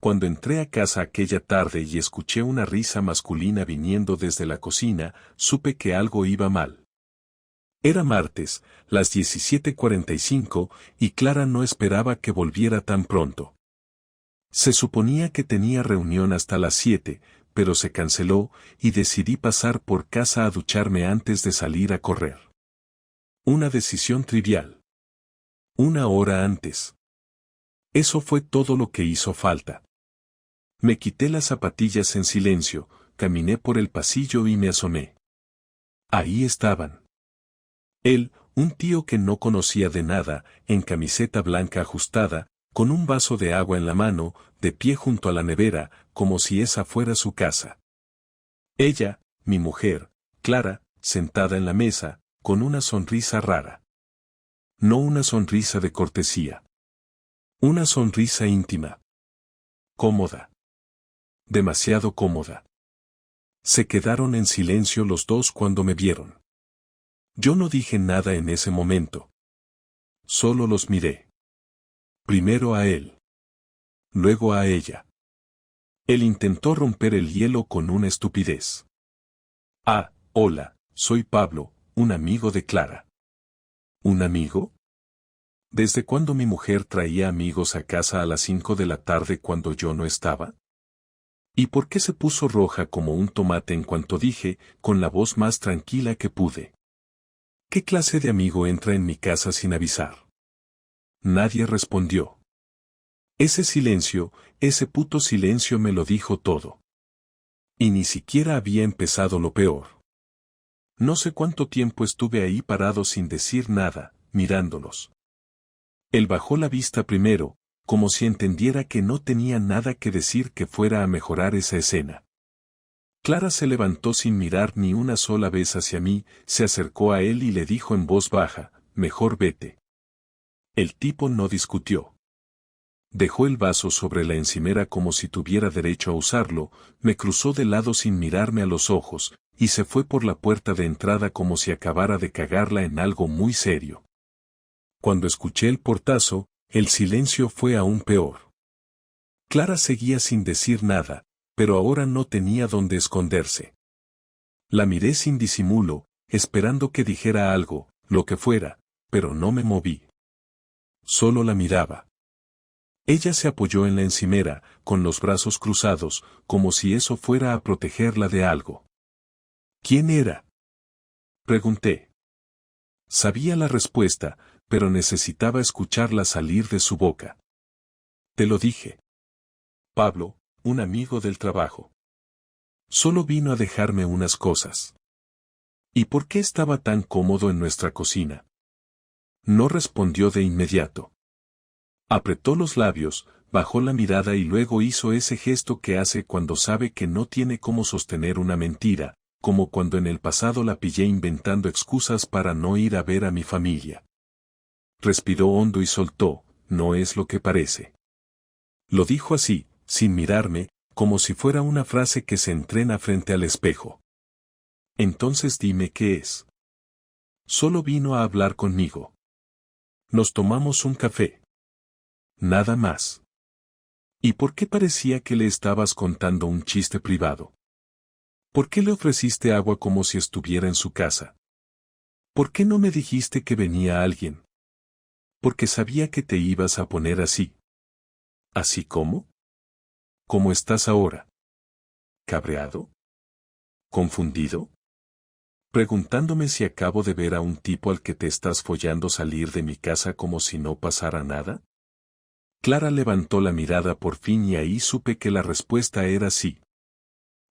Cuando entré a casa aquella tarde y escuché una risa masculina viniendo desde la cocina, supe que algo iba mal. Era martes, las 17:45, y Clara no esperaba que volviera tan pronto. Se suponía que tenía reunión hasta las 7, pero se canceló y decidí pasar por casa a ducharme antes de salir a correr. Una decisión trivial. Una hora antes. Eso fue todo lo que hizo falta. Me quité las zapatillas en silencio, caminé por el pasillo y me asomé. Ahí estaban. Él, un tío que no conocía de nada, en camiseta blanca ajustada, con un vaso de agua en la mano, de pie junto a la nevera, como si esa fuera su casa. Ella, mi mujer, Clara, sentada en la mesa, con una sonrisa rara. No una sonrisa de cortesía. Una sonrisa íntima. Cómoda. Demasiado cómoda. Se quedaron en silencio los dos cuando me vieron. Yo no dije nada en ese momento. Solo los miré. Primero a él. Luego a ella. Él intentó romper el hielo con una estupidez. Ah, hola, soy Pablo, un amigo de Clara. ¿Un amigo? ¿Desde cuándo mi mujer traía amigos a casa a las 5 de la tarde cuando yo no estaba? ¿Y por qué se puso roja como un tomate en cuanto dije, con la voz más tranquila que pude? ¿Qué clase de amigo entra en mi casa sin avisar? Nadie respondió. Ese silencio, ese puto silencio me lo dijo todo. Y ni siquiera había empezado lo peor. No sé cuánto tiempo estuve ahí parado sin decir nada, mirándolos. Él bajó la vista primero, como si entendiera que no tenía nada que decir que fuera a mejorar esa escena. Clara se levantó sin mirar ni una sola vez hacia mí, se acercó a él y le dijo en voz baja, mejor vete. El tipo no discutió. Dejó el vaso sobre la encimera como si tuviera derecho a usarlo, me cruzó de lado sin mirarme a los ojos, y se fue por la puerta de entrada como si acabara de cagarla en algo muy serio. Cuando escuché el portazo, el silencio fue aún peor. Clara seguía sin decir nada, pero ahora no tenía dónde esconderse. La miré sin disimulo, esperando que dijera algo, lo que fuera, pero no me moví. Solo la miraba. Ella se apoyó en la encimera, con los brazos cruzados, como si eso fuera a protegerla de algo. ¿Quién era? Pregunté. Sabía la respuesta, pero necesitaba escucharla salir de su boca. Te lo dije. Pablo, un amigo del trabajo. Solo vino a dejarme unas cosas. ¿Y por qué estaba tan cómodo en nuestra cocina? No respondió de inmediato. Apretó los labios, bajó la mirada y luego hizo ese gesto que hace cuando sabe que no tiene cómo sostener una mentira, como cuando en el pasado la pillé inventando excusas para no ir a ver a mi familia. Respiró hondo y soltó, no es lo que parece. Lo dijo así, sin mirarme, como si fuera una frase que se entrena frente al espejo. Entonces dime qué es. Solo vino a hablar conmigo. Nos tomamos un café. Nada más. ¿Y por qué parecía que le estabas contando un chiste privado? ¿Por qué le ofreciste agua como si estuviera en su casa? ¿Por qué no me dijiste que venía alguien? Porque sabía que te ibas a poner así. ¿Así cómo? ¿Cómo estás ahora? ¿Cabreado? ¿Confundido? Preguntándome si acabo de ver a un tipo al que te estás follando salir de mi casa como si no pasara nada. Clara levantó la mirada por fin y ahí supe que la respuesta era sí.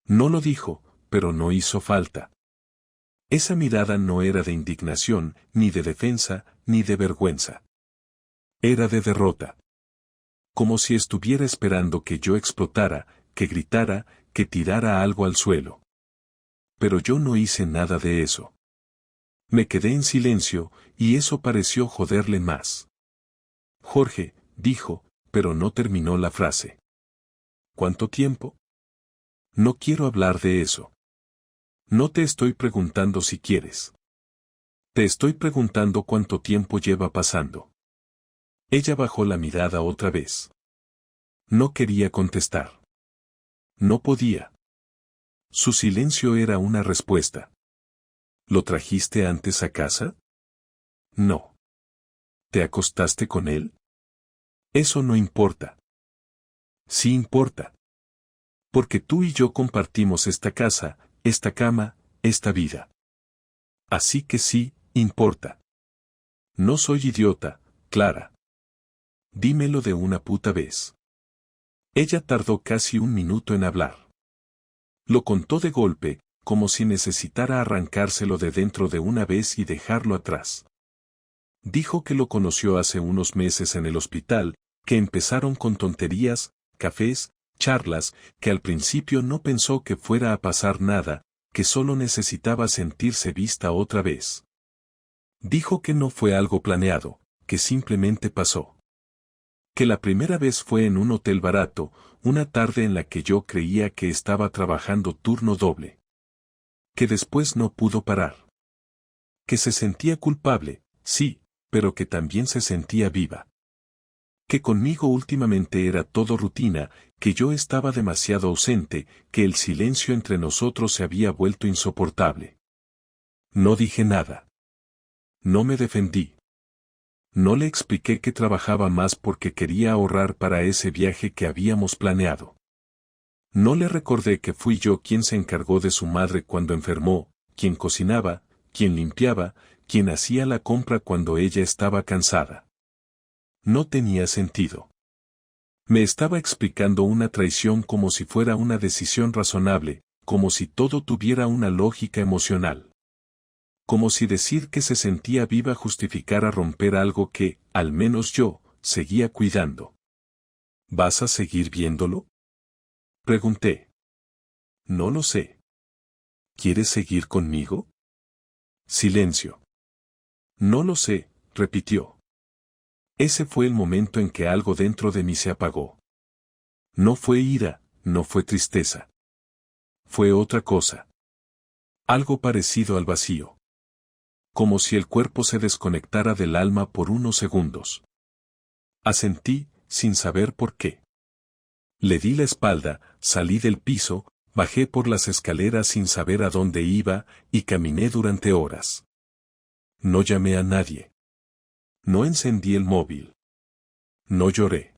No lo dijo, pero no hizo falta. Esa mirada no era de indignación, ni de defensa, ni de vergüenza. Era de derrota. Como si estuviera esperando que yo explotara, que gritara, que tirara algo al suelo. Pero yo no hice nada de eso. Me quedé en silencio, y eso pareció joderle más. Jorge, dijo, pero no terminó la frase. ¿Cuánto tiempo? No quiero hablar de eso. No te estoy preguntando si quieres. Te estoy preguntando cuánto tiempo lleva pasando. Ella bajó la mirada otra vez. No quería contestar. No podía. Su silencio era una respuesta. ¿Lo trajiste antes a casa? No. ¿Te acostaste con él? Eso no importa. Sí importa. Porque tú y yo compartimos esta casa, esta cama, esta vida. Así que sí, importa. No soy idiota, Clara. Dímelo de una puta vez. Ella tardó casi un minuto en hablar. Lo contó de golpe, como si necesitara arrancárselo de dentro de una vez y dejarlo atrás. Dijo que lo conoció hace unos meses en el hospital, que empezaron con tonterías, cafés, charlas, que al principio no pensó que fuera a pasar nada, que solo necesitaba sentirse vista otra vez. Dijo que no fue algo planeado, que simplemente pasó. Que la primera vez fue en un hotel barato, una tarde en la que yo creía que estaba trabajando turno doble. Que después no pudo parar. Que se sentía culpable, sí, pero que también se sentía viva. Que conmigo últimamente era todo rutina, que yo estaba demasiado ausente, que el silencio entre nosotros se había vuelto insoportable. No dije nada. No me defendí. No le expliqué que trabajaba más porque quería ahorrar para ese viaje que habíamos planeado. No le recordé que fui yo quien se encargó de su madre cuando enfermó, quien cocinaba, quien limpiaba, quien hacía la compra cuando ella estaba cansada. No tenía sentido. Me estaba explicando una traición como si fuera una decisión razonable, como si todo tuviera una lógica emocional. Como si decir que se sentía viva justificara romper algo que, al menos yo, seguía cuidando. ¿Vas a seguir viéndolo? Pregunté. No lo sé. ¿Quieres seguir conmigo? Silencio. No lo sé, repitió. Ese fue el momento en que algo dentro de mí se apagó. No fue ira, no fue tristeza. Fue otra cosa. Algo parecido al vacío. Como si el cuerpo se desconectara del alma por unos segundos. Asentí, sin saber por qué. Le di la espalda, salí del piso, bajé por las escaleras sin saber a dónde iba, y caminé durante horas. No llamé a nadie. No encendí el móvil. No lloré.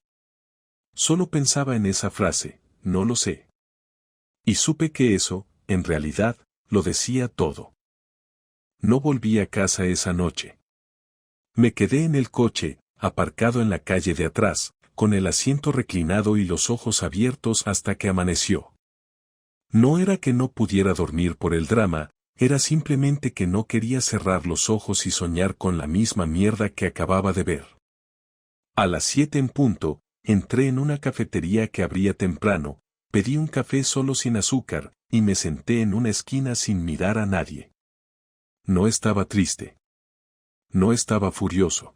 Solo pensaba en esa frase, no lo sé. Y supe que eso, en realidad, lo decía todo. No volví a casa esa noche. Me quedé en el coche, aparcado en la calle de atrás, con el asiento reclinado y los ojos abiertos hasta que amaneció. No era que no pudiera dormir por el drama, era simplemente que no quería cerrar los ojos y soñar con la misma mierda que acababa de ver. A las 7 en punto, entré en una cafetería que abría temprano, pedí un café solo sin azúcar, y me senté en una esquina sin mirar a nadie. No estaba triste. No estaba furioso.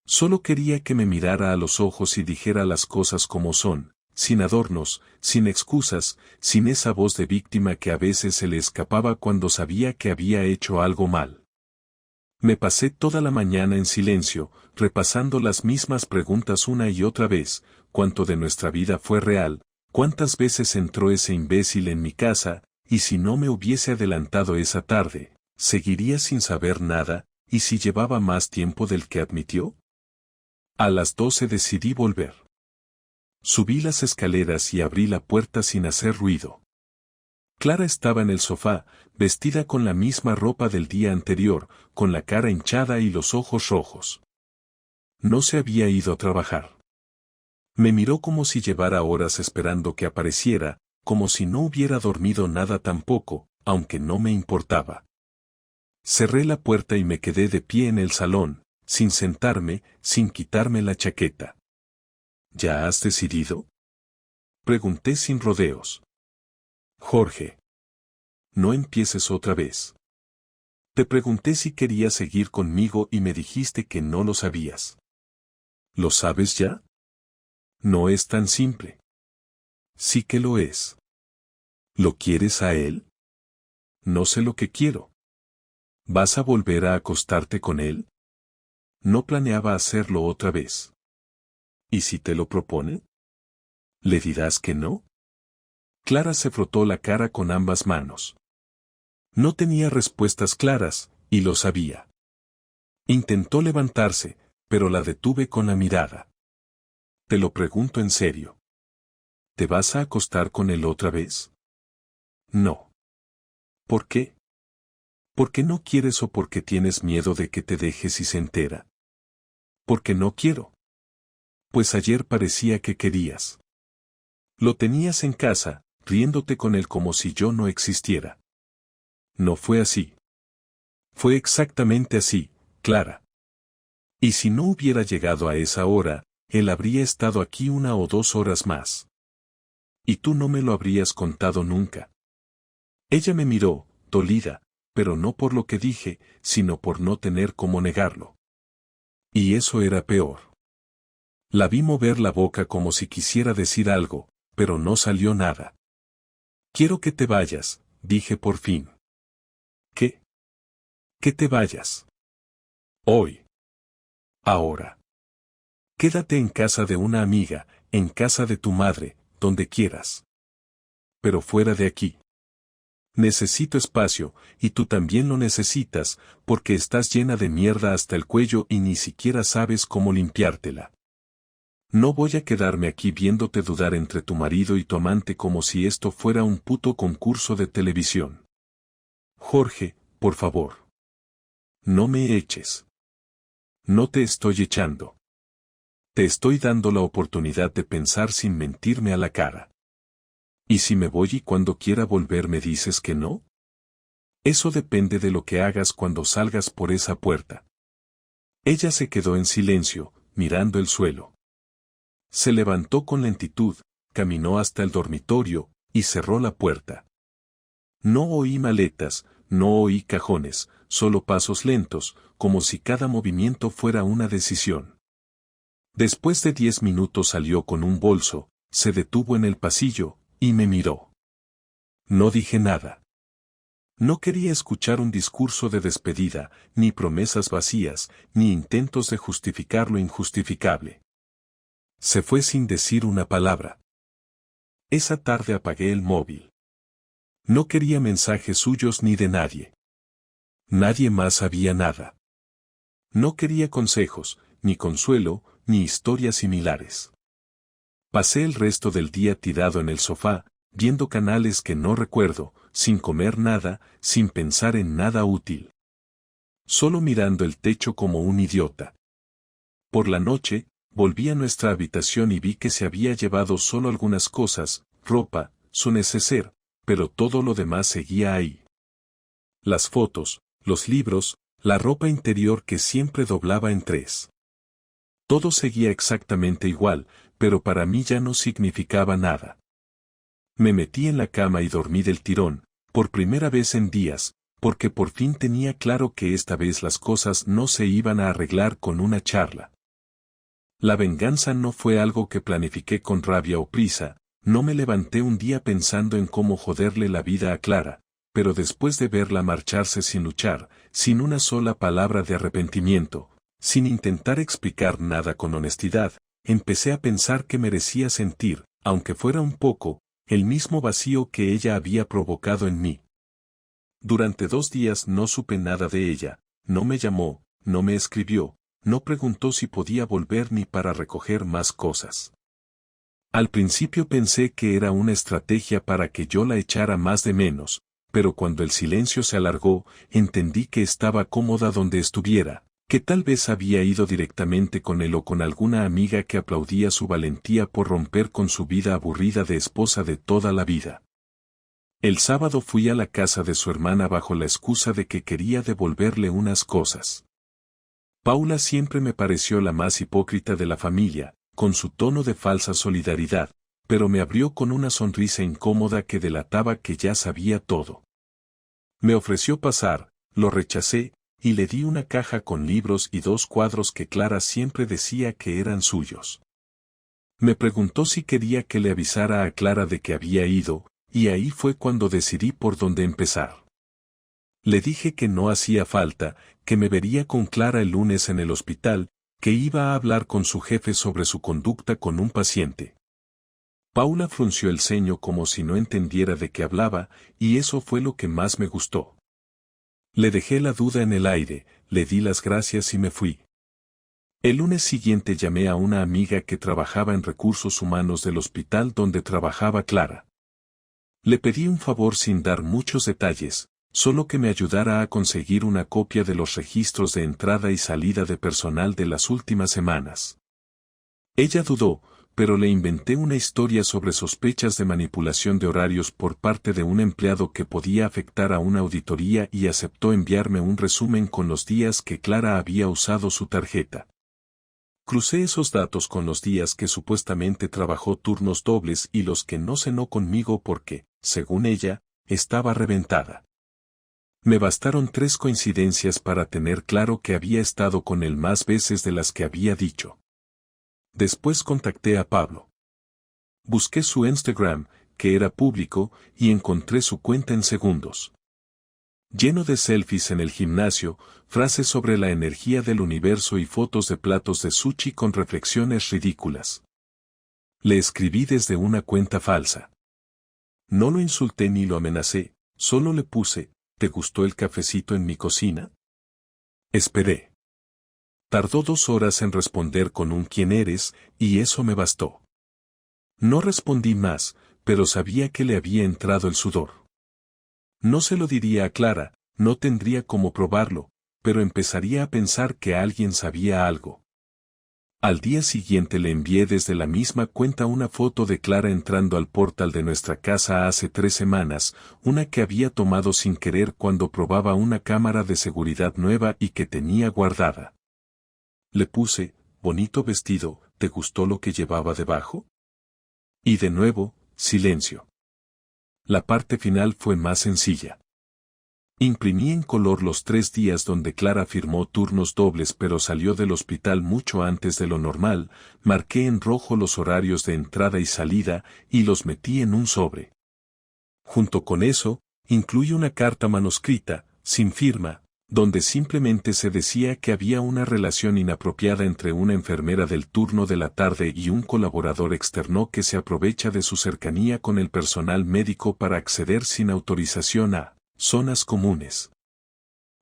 Solo quería que me mirara a los ojos y dijera las cosas como son, sin adornos, sin excusas, sin esa voz de víctima que a veces se le escapaba cuando sabía que había hecho algo mal. Me pasé toda la mañana en silencio, repasando las mismas preguntas una y otra vez, cuánto de nuestra vida fue real, cuántas veces entró ese imbécil en mi casa, y si no me hubiese adelantado esa tarde, ¿seguiría sin saber nada, y si llevaba más tiempo del que admitió? A las 12 decidí volver. Subí las escaleras y abrí la puerta sin hacer ruido. Clara estaba en el sofá, vestida con la misma ropa del día anterior, con la cara hinchada y los ojos rojos. No se había ido a trabajar. Me miró como si llevara horas esperando que apareciera, como si no hubiera dormido nada tampoco, aunque no me importaba. Cerré la puerta y me quedé de pie en el salón, sin sentarme, sin quitarme la chaqueta. ¿Ya has decidido? Pregunté sin rodeos. Jorge. No empieces otra vez. Te pregunté si querías seguir conmigo y me dijiste que no lo sabías. ¿Lo sabes ya? No es tan simple. Sí que lo es. ¿Lo quieres a él? No sé lo que quiero. ¿Vas a volver a acostarte con él? No planeaba hacerlo otra vez. ¿Y si te lo propone? ¿Le dirás que no? Clara se frotó la cara con ambas manos. No tenía respuestas claras, y lo sabía. Intentó levantarse, pero la detuve con la mirada. Te lo pregunto en serio. ¿Te vas a acostar con él otra vez? No. ¿Por qué? ¿Por qué no quieres o porque tienes miedo de que te dejes y se entera? Porque no quiero. Pues ayer parecía que querías. Lo tenías en casa, riéndote con él como si yo no existiera. No fue así. Fue exactamente así, Clara. Y si no hubiera llegado a esa hora, él habría estado aquí 1 o 2 horas más. Y tú no me lo habrías contado nunca. Ella me miró, dolida, pero no por lo que dije, sino por no tener cómo negarlo. Y eso era peor. La vi mover la boca como si quisiera decir algo, pero no salió nada. Quiero que te vayas, dije por fin. ¿Qué? Que te vayas. Hoy. Ahora. Quédate en casa de una amiga, en casa de tu madre, donde quieras. Pero fuera de aquí. Necesito espacio, y tú también lo necesitas, porque estás llena de mierda hasta el cuello y ni siquiera sabes cómo limpiártela. No voy a quedarme aquí viéndote dudar entre tu marido y tu amante como si esto fuera un puto concurso de televisión. Jorge, por favor. No me eches. No te estoy echando. Te estoy dando la oportunidad de pensar sin mentirme a la cara. ¿Y si me voy y cuando quiera volver me dices que no? Eso depende de lo que hagas cuando salgas por esa puerta. Ella se quedó en silencio, mirando el suelo. Se levantó con lentitud, caminó hasta el dormitorio, y cerró la puerta. No oí maletas, no oí cajones, solo pasos lentos, como si cada movimiento fuera una decisión. Después de 10 minutos salió con un bolso, se detuvo en el pasillo, y me miró. No dije nada. No quería escuchar un discurso de despedida, ni promesas vacías, ni intentos de justificar lo injustificable. Se fue sin decir una palabra. Esa tarde apagué el móvil. No quería mensajes suyos ni de nadie. Nadie más sabía nada. No quería consejos, ni consuelo, ni historias similares. Pasé el resto del día tirado en el sofá, viendo canales que no recuerdo, sin comer nada, sin pensar en nada útil. Solo mirando el techo como un idiota. Por la noche, volví a nuestra habitación y vi que se había llevado solo algunas cosas, ropa, su neceser, pero todo lo demás seguía ahí. Las fotos, los libros, la ropa interior que siempre doblaba en 3. Todo seguía exactamente igual, pero para mí ya no significaba nada. Me metí en la cama y dormí del tirón, por primera vez en días, porque por fin tenía claro que esta vez las cosas no se iban a arreglar con una charla. La venganza no fue algo que planifiqué con rabia o prisa, no me levanté un día pensando en cómo joderle la vida a Clara, pero después de verla marcharse sin luchar, sin una sola palabra de arrepentimiento, sin intentar explicar nada con honestidad, empecé a pensar que merecía sentir, aunque fuera un poco, el mismo vacío que ella había provocado en mí. Durante 2 días no supe nada de ella, no me llamó, no me escribió, no preguntó si podía volver ni para recoger más cosas. Al principio pensé que era una estrategia para que yo la echara más de menos, pero cuando el silencio se alargó, entendí que estaba cómoda donde estuviera, que tal vez había ido directamente con él o con alguna amiga que aplaudía su valentía por romper con su vida aburrida de esposa de toda la vida. El sábado fui a la casa de su hermana bajo la excusa de que quería devolverle unas cosas. Paula siempre me pareció la más hipócrita de la familia, con su tono de falsa solidaridad, pero me abrió con una sonrisa incómoda que delataba que ya sabía todo. Me ofreció pasar, lo rechacé, y le di una caja con libros y 2 cuadros que Clara siempre decía que eran suyos. Me preguntó si quería que le avisara a Clara de que había ido, y ahí fue cuando decidí por dónde empezar. Le dije que no hacía falta, que me vería con Clara el lunes en el hospital, que iba a hablar con su jefe sobre su conducta con un paciente. Paula frunció el ceño como si no entendiera de qué hablaba, y eso fue lo que más me gustó. Le dejé la duda en el aire, le di las gracias y me fui. El lunes siguiente llamé a una amiga que trabajaba en recursos humanos del hospital donde trabajaba Clara. Le pedí un favor sin dar muchos detalles, solo que me ayudara a conseguir una copia de los registros de entrada y salida de personal de las últimas semanas. Ella dudó, pero le inventé una historia sobre sospechas de manipulación de horarios por parte de un empleado que podía afectar a una auditoría y aceptó enviarme un resumen con los días que Clara había usado su tarjeta. Crucé esos datos con los días que supuestamente trabajó turnos dobles y los que no cenó conmigo porque, según ella, estaba reventada. Me bastaron 3 coincidencias para tener claro que había estado con él más veces de las que había dicho. Después contacté a Pablo. Busqué su Instagram, que era público, y encontré su cuenta en segundos. Lleno de selfies en el gimnasio, frases sobre la energía del universo y fotos de platos de sushi con reflexiones ridículas. Le escribí desde una cuenta falsa. No lo insulté ni lo amenacé, solo le puse, ¿te gustó el cafecito en mi cocina? Esperé. Tardó 2 horas en responder con un ¿quién eres? Y eso me bastó. No respondí más, pero sabía que le había entrado el sudor. No se lo diría a Clara, no tendría cómo probarlo, pero empezaría a pensar que alguien sabía algo. Al día siguiente le envié desde la misma cuenta una foto de Clara entrando al portal de nuestra casa hace 3 semanas, una que había tomado sin querer cuando probaba una cámara de seguridad nueva y que tenía guardada. Le puse, bonito vestido, ¿te gustó lo que llevaba debajo? Y de nuevo, silencio. La parte final fue más sencilla. Imprimí en color los 3 días donde Clara firmó turnos dobles pero salió del hospital mucho antes de lo normal, marqué en rojo los horarios de entrada y salida y los metí en un sobre. Junto con eso, incluí una carta manuscrita, sin firma, donde simplemente se decía que había una relación inapropiada entre una enfermera del turno de la tarde y un colaborador externo que se aprovecha de su cercanía con el personal médico para acceder sin autorización a zonas comunes.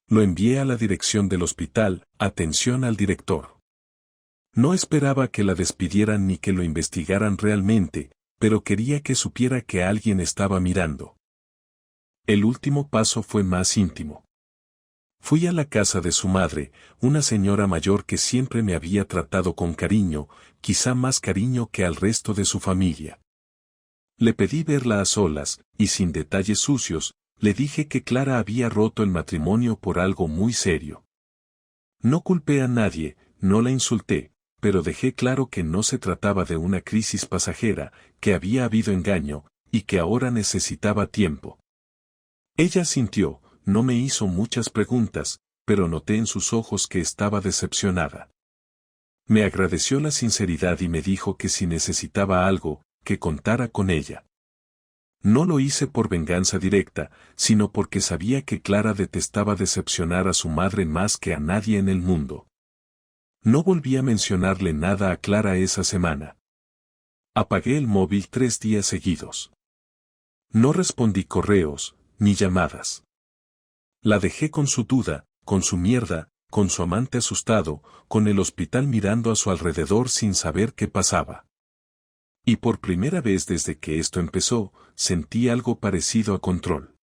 Lo envié a la dirección del hospital, atención al director. No esperaba que la despidieran ni que lo investigaran realmente, pero quería que supiera que alguien estaba mirando. El último paso fue más íntimo. Fui a la casa de su madre, una señora mayor que siempre me había tratado con cariño, quizá más cariño que al resto de su familia. Le pedí verla a solas, y sin detalles sucios, le dije que Clara había roto el matrimonio por algo muy serio. No culpé a nadie, no la insulté, pero dejé claro que no se trataba de una crisis pasajera, que había habido engaño, y que ahora necesitaba tiempo. Ella sintió. No me hizo muchas preguntas, pero noté en sus ojos que estaba decepcionada. Me agradeció la sinceridad y me dijo que si necesitaba algo, que contara con ella. No lo hice por venganza directa, sino porque sabía que Clara detestaba decepcionar a su madre más que a nadie en el mundo. No volví a mencionarle nada a Clara esa semana. Apagué el móvil 3 días seguidos. No respondí correos, ni llamadas. La dejé con su duda, con su mierda, con su amante asustado, con el hospital mirando a su alrededor sin saber qué pasaba. Y por primera vez desde que esto empezó, sentí algo parecido a control.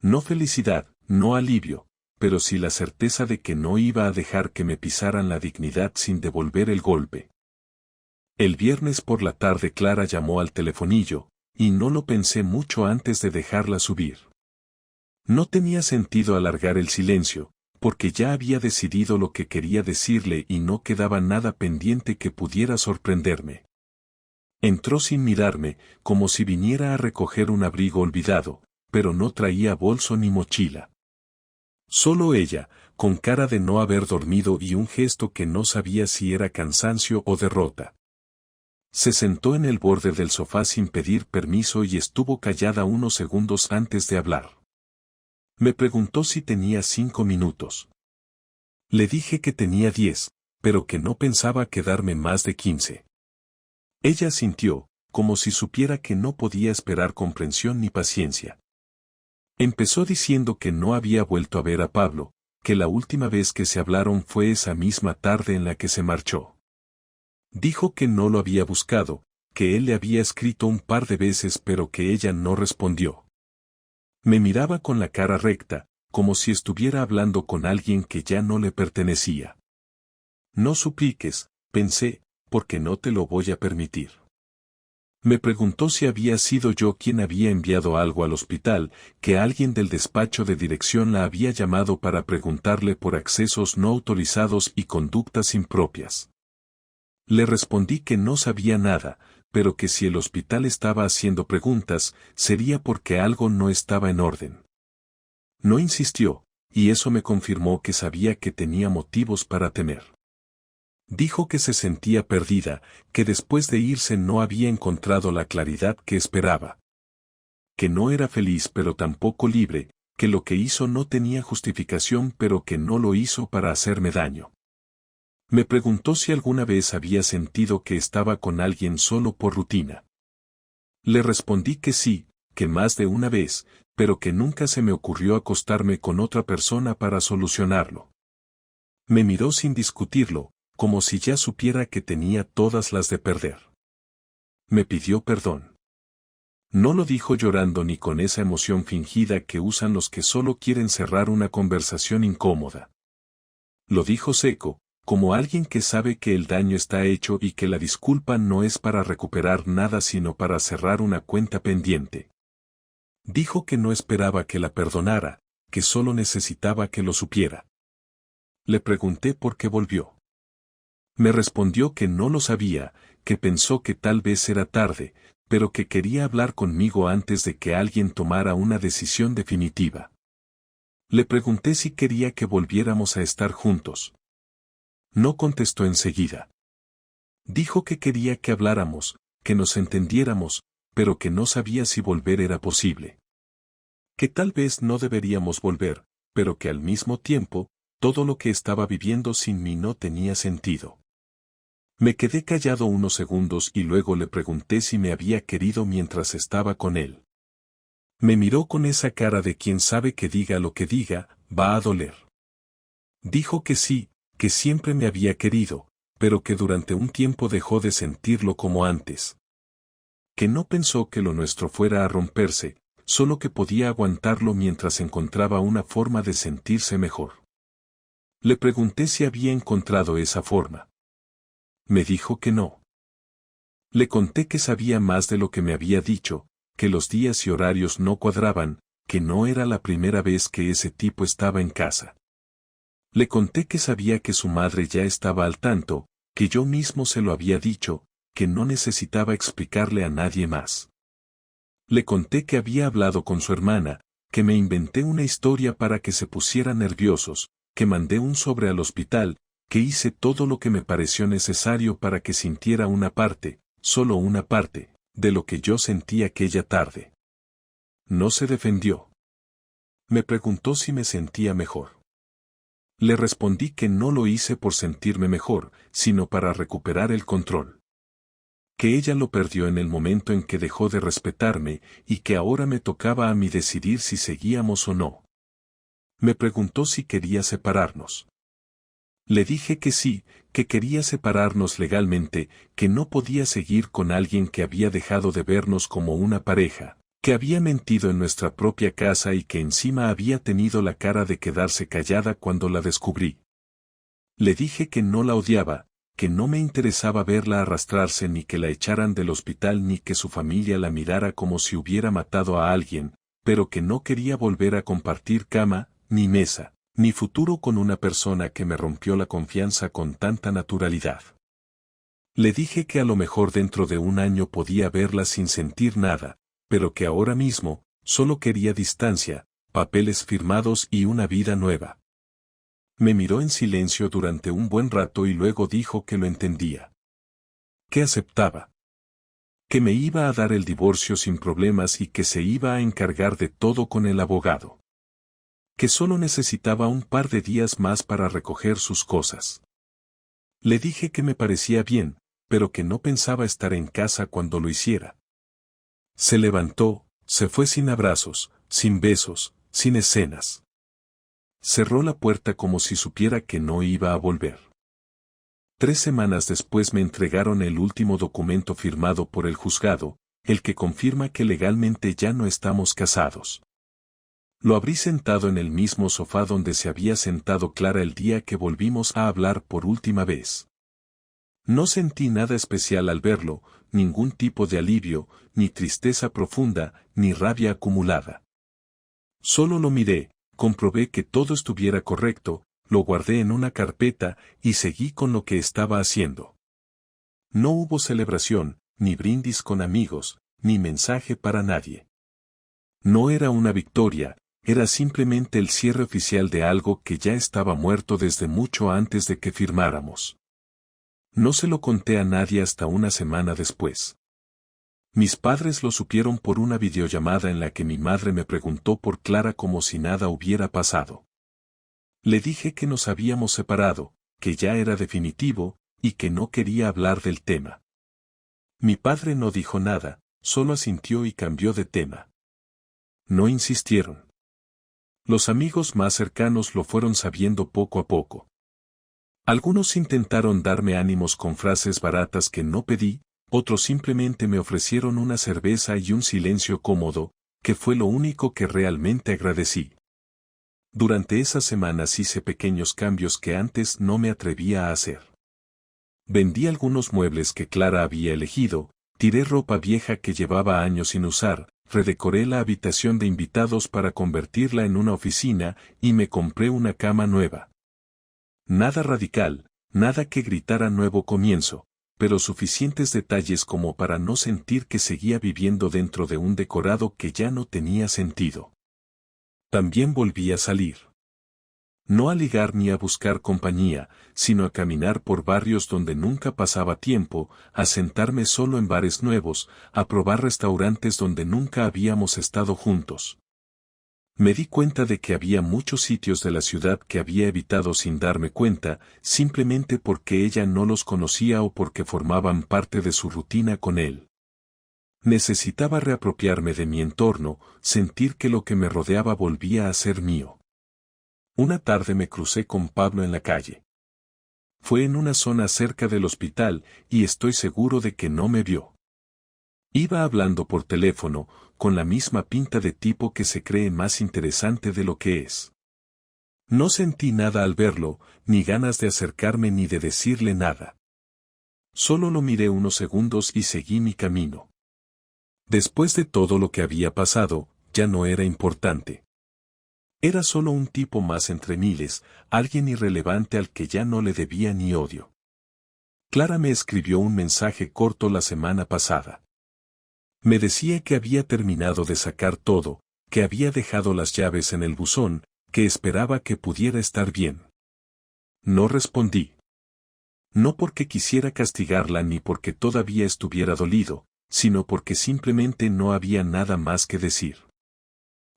No felicidad, no alivio, pero sí la certeza de que no iba a dejar que me pisaran la dignidad sin devolver el golpe. El viernes por la tarde Clara llamó al telefonillo, y no lo pensé mucho antes de dejarla subir. No tenía sentido alargar el silencio, porque ya había decidido lo que quería decirle y no quedaba nada pendiente que pudiera sorprenderme. Entró sin mirarme, como si viniera a recoger un abrigo olvidado, pero no traía bolso ni mochila. Solo ella, con cara de no haber dormido y un gesto que no sabía si era cansancio o derrota. Se sentó en el borde del sofá sin pedir permiso y estuvo callada unos segundos antes de hablar. Me preguntó si tenía 5 minutos. Le dije que tenía 10, pero que no pensaba quedarme más de 15. Ella asintió, como si supiera que no podía esperar comprensión ni paciencia. Empezó diciendo que no había vuelto a ver a Pablo, que la última vez que se hablaron fue esa misma tarde en la que se marchó. Dijo que no lo había buscado, que él le había escrito un par de veces pero que ella no respondió. Me miraba con la cara recta, como si estuviera hablando con alguien que ya no le pertenecía. No supliques, pensé, porque no te lo voy a permitir. Me preguntó si había sido yo quien había enviado algo al hospital, que alguien del despacho de dirección la había llamado para preguntarle por accesos no autorizados y conductas impropias. Le respondí que no sabía nada, pero que si el hospital estaba haciendo preguntas, sería porque algo no estaba en orden. No insistió, y eso me confirmó que sabía que tenía motivos para temer. Dijo que se sentía perdida, que después de irse no había encontrado la claridad que esperaba. Que no era feliz pero tampoco libre, que lo que hizo no tenía justificación pero que no lo hizo para hacerme daño. Me preguntó si alguna vez había sentido que estaba con alguien solo por rutina. Le respondí que sí, que más de una vez, pero que nunca se me ocurrió acostarme con otra persona para solucionarlo. Me miró sin discutirlo, como si ya supiera que tenía todas las de perder. Me pidió perdón. No lo dijo llorando ni con esa emoción fingida que usan los que solo quieren cerrar una conversación incómoda. Lo dijo seco, como alguien que sabe que el daño está hecho y que la disculpa no es para recuperar nada sino para cerrar una cuenta pendiente. Dijo que no esperaba que la perdonara, que solo necesitaba que lo supiera. Le pregunté por qué volvió. Me respondió que no lo sabía, que pensó que tal vez era tarde, pero que quería hablar conmigo antes de que alguien tomara una decisión definitiva. Le pregunté si quería que volviéramos a estar juntos. No contestó enseguida. Dijo que quería que habláramos, que nos entendiéramos, pero que no sabía si volver era posible. Que tal vez no deberíamos volver, pero que al mismo tiempo, todo lo que estaba viviendo sin mí no tenía sentido. Me quedé callado unos segundos y luego le pregunté si me había querido mientras estaba con él. Me miró con esa cara de quien sabe que diga lo que diga, va a doler. Dijo que sí, que siempre me había querido, pero que durante un tiempo dejó de sentirlo como antes. Que no pensó que lo nuestro fuera a romperse, solo que podía aguantarlo mientras encontraba una forma de sentirse mejor. Le pregunté si había encontrado esa forma. Me dijo que no. Le conté que sabía más de lo que me había dicho, que los días y horarios no cuadraban, que no era la primera vez que ese tipo estaba en casa. Le conté que sabía que su madre ya estaba al tanto, que yo mismo se lo había dicho, que no necesitaba explicarle a nadie más. Le conté que había hablado con su hermana, que me inventé una historia para que se pusieran nerviosos, que mandé un sobre al hospital, que hice todo lo que me pareció necesario para que sintiera una parte, solo una parte, de lo que yo sentí aquella tarde. No se defendió. Me preguntó si me sentía mejor. Le respondí que no lo hice por sentirme mejor, sino para recuperar el control. Que ella lo perdió en el momento en que dejó de respetarme y que ahora me tocaba a mí decidir si seguíamos o no. Me preguntó si quería separarnos. Le dije que sí, que quería separarnos legalmente, que no podía seguir con alguien que había dejado de vernos como una pareja, que había mentido en nuestra propia casa y que encima había tenido la cara de quedarse callada cuando la descubrí. Le dije que no la odiaba, que no me interesaba verla arrastrarse ni que la echaran del hospital ni que su familia la mirara como si hubiera matado a alguien, pero que no quería volver a compartir cama, ni mesa, ni futuro con una persona que me rompió la confianza con tanta naturalidad. Le dije que a lo mejor dentro de un año podía verla sin sentir nada, pero que ahora mismo, solo quería distancia, papeles firmados y una vida nueva. Me miró en silencio durante un buen rato y luego dijo que lo entendía. Que aceptaba. Que me iba a dar el divorcio sin problemas y que se iba a encargar de todo con el abogado. Que solo necesitaba un par de días más para recoger sus cosas. Le dije que me parecía bien, pero que no pensaba estar en casa cuando lo hiciera. Se levantó, se fue sin abrazos, sin besos, sin escenas. Cerró la puerta como si supiera que no iba a volver. 3 semanas después me entregaron el último documento firmado por el juzgado, el que confirma que legalmente ya no estamos casados. Lo abrí sentado en el mismo sofá donde se había sentado Clara el día que volvimos a hablar por última vez. No sentí nada especial al verlo, ningún tipo de alivio, ni tristeza profunda, ni rabia acumulada. Solo lo miré, comprobé que todo estuviera correcto, lo guardé en una carpeta y seguí con lo que estaba haciendo. No hubo celebración, ni brindis con amigos, ni mensaje para nadie. No era una victoria, era simplemente el cierre oficial de algo que ya estaba muerto desde mucho antes de que firmáramos. No se lo conté a nadie hasta una semana después. Mis padres lo supieron por una videollamada en la que mi madre me preguntó por Clara como si nada hubiera pasado. Le dije que nos habíamos separado, que ya era definitivo, y que no quería hablar del tema. Mi padre no dijo nada, solo asintió y cambió de tema. No insistieron. Los amigos más cercanos lo fueron sabiendo poco a poco. Algunos intentaron darme ánimos con frases baratas que no pedí, otros simplemente me ofrecieron una cerveza y un silencio cómodo, que fue lo único que realmente agradecí. Durante esas semanas hice pequeños cambios que antes no me atrevía a hacer. Vendí algunos muebles que Clara había elegido, tiré ropa vieja que llevaba años sin usar, redecoré la habitación de invitados para convertirla en una oficina y me compré una cama nueva. Nada radical, nada que gritara nuevo comienzo, pero suficientes detalles como para no sentir que seguía viviendo dentro de un decorado que ya no tenía sentido. También volví a salir. No a ligar ni a buscar compañía, sino a caminar por barrios donde nunca pasaba tiempo, a sentarme solo en bares nuevos, a probar restaurantes donde nunca habíamos estado juntos. Me di cuenta de que había muchos sitios de la ciudad que había evitado sin darme cuenta, simplemente porque ella no los conocía o porque formaban parte de su rutina con él. Necesitaba reapropiarme de mi entorno, sentir que lo que me rodeaba volvía a ser mío. Una tarde me crucé con Pablo en la calle. Fue en una zona cerca del hospital y estoy seguro de que no me vio. Iba hablando por teléfono, con la misma pinta de tipo que se cree más interesante de lo que es. No sentí nada al verlo, ni ganas de acercarme ni de decirle nada. Solo lo miré unos segundos y seguí mi camino. Después de todo lo que había pasado, ya no era importante. Era solo un tipo más entre miles, alguien irrelevante al que ya no le debía ni odio. Clara me escribió un mensaje corto la semana pasada. Me decía que había terminado de sacar todo, que había dejado las llaves en el buzón, que esperaba que pudiera estar bien. No respondí. No porque quisiera castigarla ni porque todavía estuviera dolido, sino porque simplemente no había nada más que decir.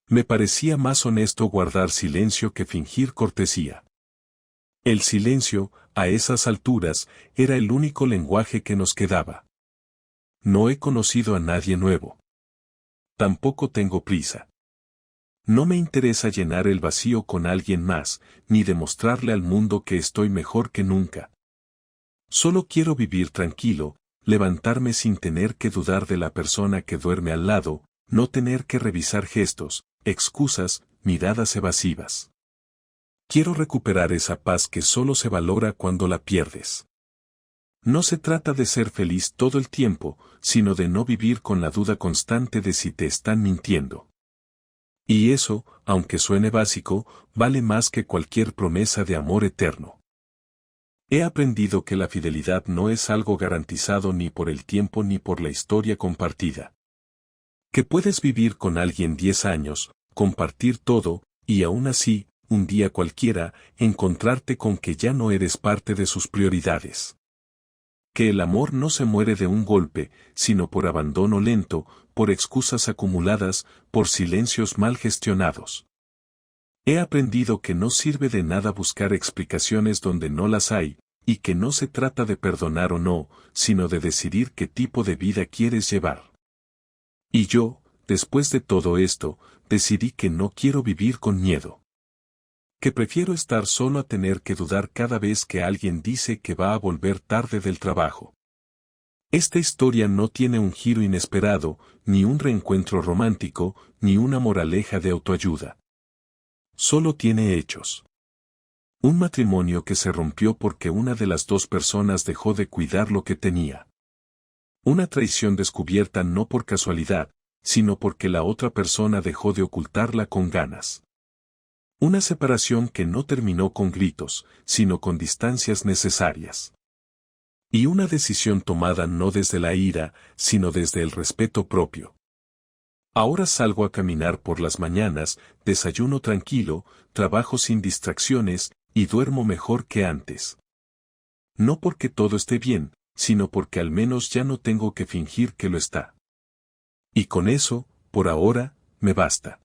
Me parecía más honesto guardar silencio que fingir cortesía. El silencio, a esas alturas, era el único lenguaje que nos quedaba. No he conocido a nadie nuevo. Tampoco tengo prisa. No me interesa llenar el vacío con alguien más, ni demostrarle al mundo que estoy mejor que nunca. Solo quiero vivir tranquilo, levantarme sin tener que dudar de la persona que duerme al lado, no tener que revisar gestos, excusas, miradas evasivas. Quiero recuperar esa paz que solo se valora cuando la pierdes. No se trata de ser feliz todo el tiempo, sino de no vivir con la duda constante de si te están mintiendo. Y eso, aunque suene básico, vale más que cualquier promesa de amor eterno. He aprendido que la fidelidad no es algo garantizado ni por el tiempo ni por la historia compartida. Que puedes vivir con alguien 10 años, compartir todo, y aún así, un día cualquiera, encontrarte con que ya no eres parte de sus prioridades. Que el amor no se muere de un golpe, sino por abandono lento, por excusas acumuladas, por silencios mal gestionados. He aprendido que no sirve de nada buscar explicaciones donde no las hay, y que no se trata de perdonar o no, sino de decidir qué tipo de vida quieres llevar. Y yo, después de todo esto, decidí que no quiero vivir con miedo. Que prefiero estar solo a tener que dudar cada vez que alguien dice que va a volver tarde del trabajo. Esta historia no tiene un giro inesperado, ni un reencuentro romántico, ni una moraleja de autoayuda. Solo tiene hechos. Un matrimonio que se rompió porque una de las dos personas dejó de cuidar lo que tenía. Una traición descubierta no por casualidad, sino porque la otra persona dejó de ocultarla con ganas. Una separación que no terminó con gritos, sino con distancias necesarias. Y una decisión tomada no desde la ira, sino desde el respeto propio. Ahora salgo a caminar por las mañanas, desayuno tranquilo, trabajo sin distracciones, y duermo mejor que antes. No porque todo esté bien, sino porque al menos ya no tengo que fingir que lo está. Y con eso, por ahora, me basta.